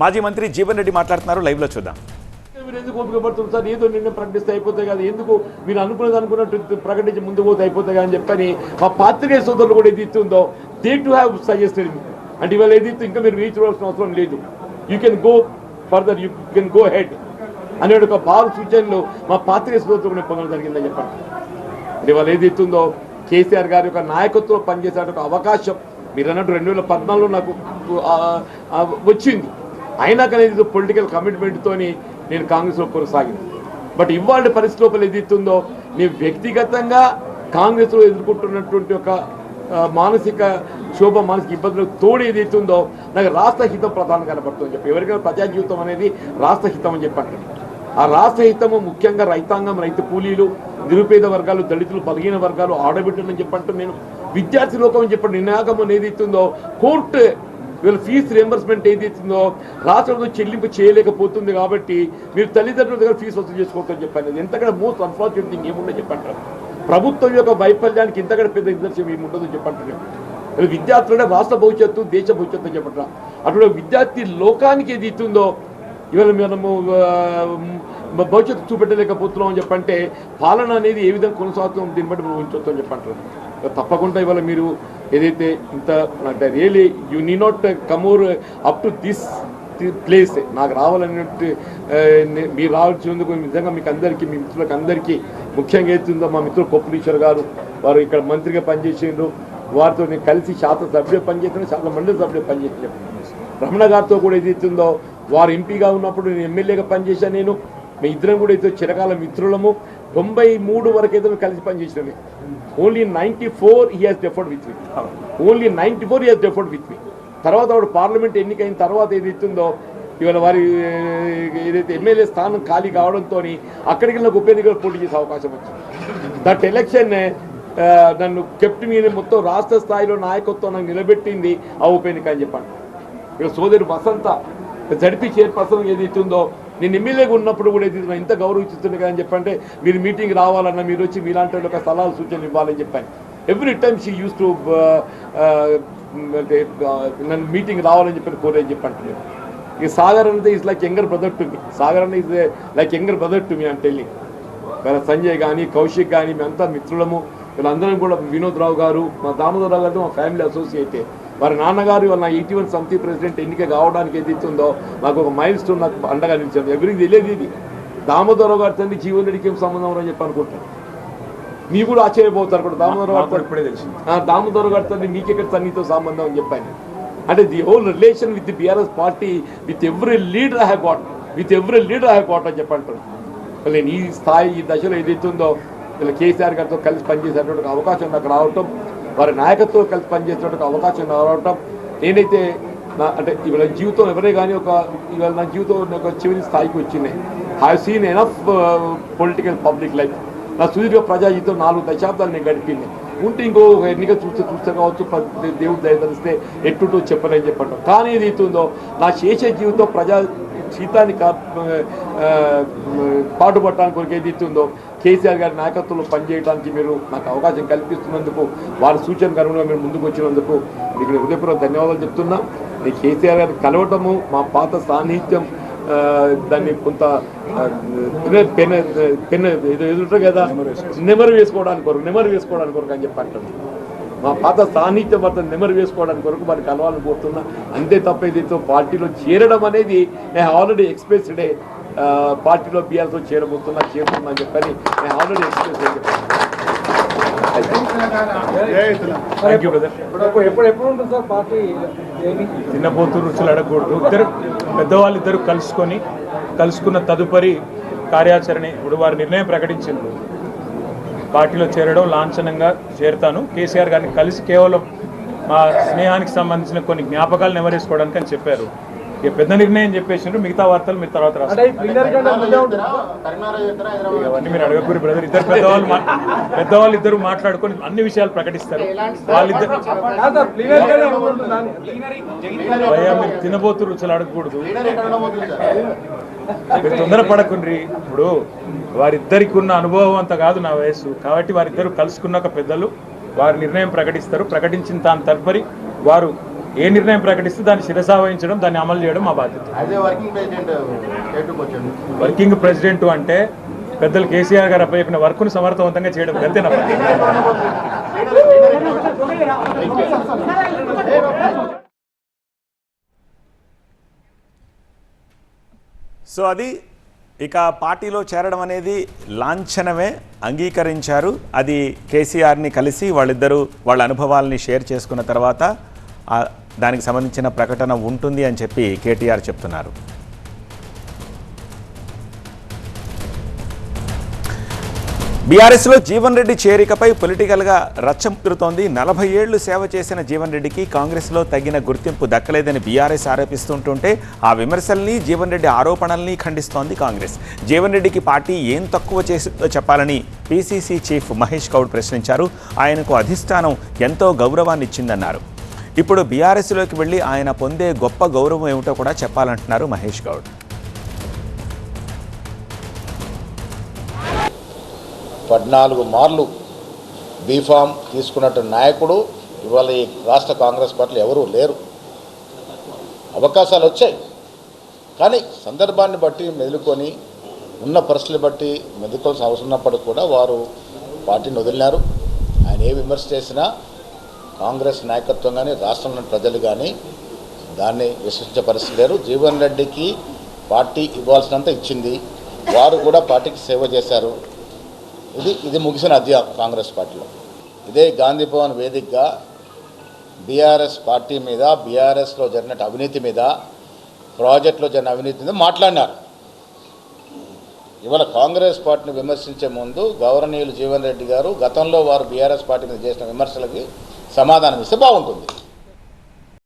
మాజీ మంత్రి జీవన్ రెడ్డి మాట్లాడుతున్నారు, లైవ్ లో చూద్దాం. మీరు ఎందుకు ఓపిక పడుతుంది సార్? ఏదో నిన్న ప్రకటిస్తే అయిపోతాయి కదా, ఎందుకు మీరు అనుకున్నట్టు ప్రకటించి ముందు పోతే అయిపోతాయి అని చెప్పని మా పాత్రికేయ సోదరులు కూడా ఏది ఇస్తుందో they to have suggested me. అంటే ఇవాళ ఏది ఇంకా మీరు రీచ్ అవ్వాల్సిన అవసరం లేదు, you can go further, you can go head అనే ఒక భావ సూచనలు మా పాత్రికేయ సోదరులు కూడా పొందడం జరిగిందని చెప్పండి. అంటే ఇవాళ ఏది ఇస్తుందో కేసీఆర్ గారి యొక్క నాయకత్వం పనిచేసే ఒక అవకాశం మీరు అన్నట్టు 2014లో నాకు వచ్చింది. అయినా కానీ పొలిటికల్ కమిట్మెంట్తోని నేను కాంగ్రెస్లో కొనసాగింది. బట్ ఇవాళ పరిస్థితి లోపల ఏదైతుందో నేను వ్యక్తిగతంగా కాంగ్రెస్లో ఎదుర్కొంటున్నటువంటి ఒక మానసిక ఇబ్బందులకు తోడు ఏదైతుందో నాకు రాష్ట్ర హితం ప్రధానం కనబడుతుందని చెప్పి, ఎవరికైనా ప్రజా జీవితం అనేది రాష్ట్ర హితం అని చెప్పండి. ఆ రాష్ట్ర హితము ముఖ్యంగా రైతాంగం, రైతు కూలీలు, నిరుపేద వర్గాలు, దళితులు, బలహీన వర్గాలు, ఆడబిడ్డలని చెప్పంటూ నేను విద్యార్థి లోకం అని చెప్పండి. నినాగం ఏదైతుందో కోర్టు వీళ్ళ ఫీజు రియంబర్స్మెంట్ ఏదైతుందో రాష్ట్రంలో చెల్లింపు చేయలేకపోతుంది కాబట్టి మీరు తల్లిదండ్రుల దగ్గర ఫీజు వసూలు చేసుకోవద్దని చెప్పాను. ఎంతకంటే మోస్ట్ అన్ఫార్చునేట్ థింగ్ ఏముందని చెప్పంటారు. ప్రభుత్వం యొక్క వైఫల్యానికి ఇంతకంటే పెద్ద నిదర్శనం ఏముండదని చెప్పంటున్నాను. వీళ్ళు విద్యార్థులనే రాష్ట్ర భవిష్యత్తు, దేశ భవిష్యత్తు అని చెప్పంటారు. అటువంటి విద్యార్థి లోకానికి ఏది ఇస్తుందో ఇవాళ మనము భవిష్యత్తు చూపెట్టలేకపోతున్నాం అని చెప్పంటే పాలన అనేది ఏ విధంగా కొనసాగుతుందో దీన్ని బట్టి మనం ఉంచొచ్చు అని చెప్పంటారు. తప్పకుండా ఇవాళ మీరు ఏదైతే ఇంత అంటే really you need not come up to this place నాకు రావాలన్నట్టు మీరు రావాల్సినందుకు నిజంగా మీకు అందరికీ, మీ మిత్రులకు అందరికీ ముఖ్యంగా అవుతుందో మా మిత్రులు కొప్పులీశ్వర్ గారు, వారు ఇక్కడ మంత్రిగా పనిచేసిండ్రు, వారితో నేను కలిసి శాసనసభ్యుడే పనిచేసిన, శాసన మండలి సభ్యుడే పనిచేసిన. రమణ గారితో కూడా ఏదైతుందో వారు ఎంపీగా ఉన్నప్పుడు నేను ఎమ్మెల్యేగా పనిచేశాను. నేను మీ ఇద్దరం కూడా అయితే చిరకాల మిత్రులము. 93 వరకు అయితే కలిసి పనిచేసినవి. Only 94 he has deferred with me. Only 94 he has deferred with me. తర్వాత వాడు పార్లమెంట్ ఎన్నికైన తర్వాత ఏదైతుందో ఇవాళ వారి ఏదైతే ఎమ్మెల్యే స్థానం ఖాళీ కావడంతో అక్కడికి నాకు ఉప ఎన్నికలు పోటీ చేసే అవకాశం వచ్చింది. దట్ ఎలక్షన్ నన్ను కెప్ట్ మీద మొత్తం రాష్ట్ర స్థాయిలో నాయకత్వం నాకు నిలబెట్టింది ఆ ఉప ఎన్నిక అని చెప్పండి. ఇక సోదరి వసంత జడ్పీ చైర్పర్సన్ ఏదైతుందో నేను ఎమ్మెల్యేగా ఉన్నప్పుడు కూడా ఏది ఇంత గౌరవిస్తుంది కదా అని చెప్పంటే మీరు మీటింగ్ రావాలన్నా మీరు వచ్చి మీలాంటి ఒక సలహాలు సూచనలు ఇవ్వాలని చెప్పాను. Every time she used to నన్ను మీటింగ్ రావాలని చెప్పి కోరేది చెప్పండి. ఇక సాగర్ అనేది is like younger brother to me. Sagar అనేది is like younger brother to me అని టెల్లింగ్. సంజయ్ కానీ, కౌశిక్ కానీ, మేమంతా మిత్రులము. వీళ్ళందరం కూడా వినోద్ రావు గారు, మా దామోదరరావు గారితో మా ఫ్యామిలీ అసోసియేటే. వారి నాన్నగారు వాళ్ళ 81 సమితి ప్రెసిడెంట్ ఎన్నిక కావడానికి ఏదైతుందో నాకు ఒక మైల్ స్టోన్ నాకు అండగా నిలిచాను. ఎవరికి తెలియదు ఇది. దామోదరరావు గారి తండ్రి జీవన్ రెడ్డికి ఏం సంబంధం అని చెప్పి అనుకుంటాను. మీరు కూడా ఆశ్చర్యపోతారు కూడా. దామోదరరావు గారు ఇప్పుడే తెలిసి దామోదరరావు గారి తండ్రి మీకెక్కడ తన్నితో సంబంధం అని చెప్పాను. అంటే the whole relation with the BRS party with every leader I have got అని చెప్పంటారు. నేను ఈ స్థాయి, ఈ దశలో ఏదైతుందో ఇలా కేసీఆర్ గారితో కలిసి పనిచేసేటువంటి అవకాశం నాకు రావటం, వారి నాయకత్వం కలిసి పనిచేసేటువంటి అవకాశం రావటం, నేనైతే అంటే ఇవాళ జీవితం ఎవరే కానీ ఇవాళ నా జీవితం ఒక చివరి స్థాయికి వచ్చింది. I seen enough political public life. నా సుదీర్ఘ ప్రజా జీవితం 4 దశాబ్దాలు నేను గడిపింది. ఉంటే ఇంకో ఎన్నిక చూస్తే కావచ్చు, దేవుడు దయదలిస్తే ఎట్టుటో చెప్పలేని చెప్పంటాం. కానీ ఏదైతుందో నా చేసే జీవితం ప్రజా జీతాన్ని పాటుపడటానికి కొరకు ఏదైతుందో కేసీఆర్ గారి నాయకత్వంలో పనిచేయడానికి మీరు నాకు అవకాశం కల్పిస్తున్నందుకు, వారి సూచన కనుగొనగా మీరు ముందుకు వచ్చినందుకు మీకు హృదయపూర్వక ధన్యవాదాలు చెప్తున్నా. నేను కేసీఆర్ గారిని కలవటము, మా పాత సాన్నిహిత్యం, దాన్ని కొంత ఎదుట కదా నెమరు వేసుకోవడానికి కొరకు అని చెప్పి అంటాను. మా పాత సాన్నిహిత్యం వద్ద నెమరు వేసుకోవడానికి కొరకు వారికి కలవాలని కోరుతున్నా. అంతే తప్ప ఏదైతే పార్టీలో చేరడం అనేది నేను ఆల్రెడీ ఎక్స్ప్రెస్ డే పార్టీలో బీఆర్తో చేరుతున్నా అని చెప్పని నేను ఆల్రెడీ ఎక్స్ప్రెస్ డే చెప్పాను. తిన్నపోతూ రుచులు అడగకూడదు. పెద్దవాళ్ళిద్దరు కలుసుకున్న తదుపరి కార్యాచరణ ఇప్పుడు వారి నిర్ణయం ప్రకటించింది. పార్టీలో చేరడం లాంఛనంగా చేరుతాను. కేసీఆర్ గారిని కలిసి కేవలం మా స్నేహానికి సంబంధించిన కొన్ని జ్ఞాపకాలు నెమరేసుకోవడానికి అని చెప్పారు. ఇక పెద్ద నిర్ణయం చెప్పేసిండ్రు. మిగతా వార్తలు మీరు తర్వాత రాస్తారు. అవన్నీ మీరు అడగకూరి బ్రదర్. పెద్దవాళ్ళు ఇద్దరు మాట్లాడుకొని అన్ని విషయాలు ప్రకటిస్తారు. వాళ్ళిద్దరు మీరు తినబోతు రుచులు అడగకూడదు. మీరు తొందరపడకుండ్రి. ఇప్పుడు వారిద్దరికి ఉన్న అనుభవం అంత కాదు నా వయస్సు కాబట్టి వారిద్దరు కలుసుకున్నాక పెద్దలు వారి నిర్ణయం ప్రకటిస్తారు. ప్రకటించిన దాని తదుపరి వారు ఏ నిర్ణయం ప్రకటిస్తే దాన్ని శిరసావహించడం, దాన్ని అమలు చేయడం మా బాధ్యత. అదే వర్కింగ్ ప్రెసిడెంట్ స్టేట్కి వచ్చాడు. వర్కింగ్ ప్రెసిడెంట్ అంటే పెద్దలు కేసీఆర్ గారు అప్పచెప్పిన వర్క్ను సమర్థవంతంగా చేయడం అంతేనా? సో అది ఇక పార్టీలో చేరడం అనేది లాంఛనమే, అంగీకరించారు. అది కేసీఆర్ని కలిసి వాళ్ళిద్దరూ వాళ్ళ అనుభవాల్ని షేర్ చేసుకున్న తర్వాత దానికి సంబంధించిన ప్రకటన ఉంటుంది అని చెప్పి కేటీఆర్ చెప్తున్నారు. బీఆర్ఎస్లో జీవన్ రెడ్డి చేరికపై పొలిటికల్గా రచ్చ ముదురుతోంది. 40 ఏళ్లు సేవ చేసిన జీవన్ రెడ్డికి కాంగ్రెస్లో తగిన గుర్తింపు దక్కలేదని బీఆర్ఎస్ ఆరోపిస్తుంటుంటే ఆ విమర్శల్ని, జీవన్ రెడ్డి ఆరోపణల్ని ఖండిస్తోంది కాంగ్రెస్. జీవన్ రెడ్డికి పార్టీ ఏం తక్కువ చేసిందో చెప్పాలని పీసీసీ చీఫ్ మహేష్ గౌడ్ ప్రశ్నించారు. ఆయనకు అధిష్టానం ఎంతో గౌరవాన్ని ఇచ్చిందన్నారు. ఇప్పుడు బీఆర్ఎస్లోకి వెళ్ళి ఆయన పొందే గొప్ప గౌరవం ఏమిటో కూడా చెప్పాలంటున్నారు మహేష్ గౌడ్. 14 మార్లు బీఫామ్ తీసుకున్నట్టు నాయకుడు ఇవాళ ఈ రాష్ట్ర కాంగ్రెస్ పార్టీలో ఎవరూ లేరు. అవకాశాలు వచ్చాయి, కానీ సందర్భాన్ని బట్టి మెదులుకొని ఉన్న పరిస్థితులు బట్టి మెదులుకోవాల్సిన అవసరం ఉన్నప్పటికీ కూడా వారు పార్టీని వదిలినారు. ఆయన ఏ విమర్శ చేసినా కాంగ్రెస్ నాయకత్వం కానీ రాష్ట్రంలోని ప్రజలు కానీ దాన్ని విశ్వసించే పరిస్థితి లేరు. జీవన్ రెడ్డికి పార్టీ ఇవ్వాల్సినంత ఇచ్చింది, వారు కూడా పార్టీకి సేవ చేశారు. ఇది ముగిసిన అధ్యాయం కాంగ్రెస్ పార్టీలో. ఇదే గాంధీ భవన్ వేదికగా బీఆర్ఎస్ పార్టీ మీద, బీఆర్ఎస్లో జరిగిన అవినీతి మీద, ప్రాజెక్టులో జరిగిన అవినీతి మీద మాట్లాడినారు. ఇవాళ కాంగ్రెస్ పార్టీని విమర్శించే ముందు గౌరవనీయులు జీవన్ రెడ్డి గారు గతంలో వారు బీఆర్ఎస్ పార్టీ మీద చేసిన విమర్శలకి సమాధానం ఇస్తే బాగుంటుంది.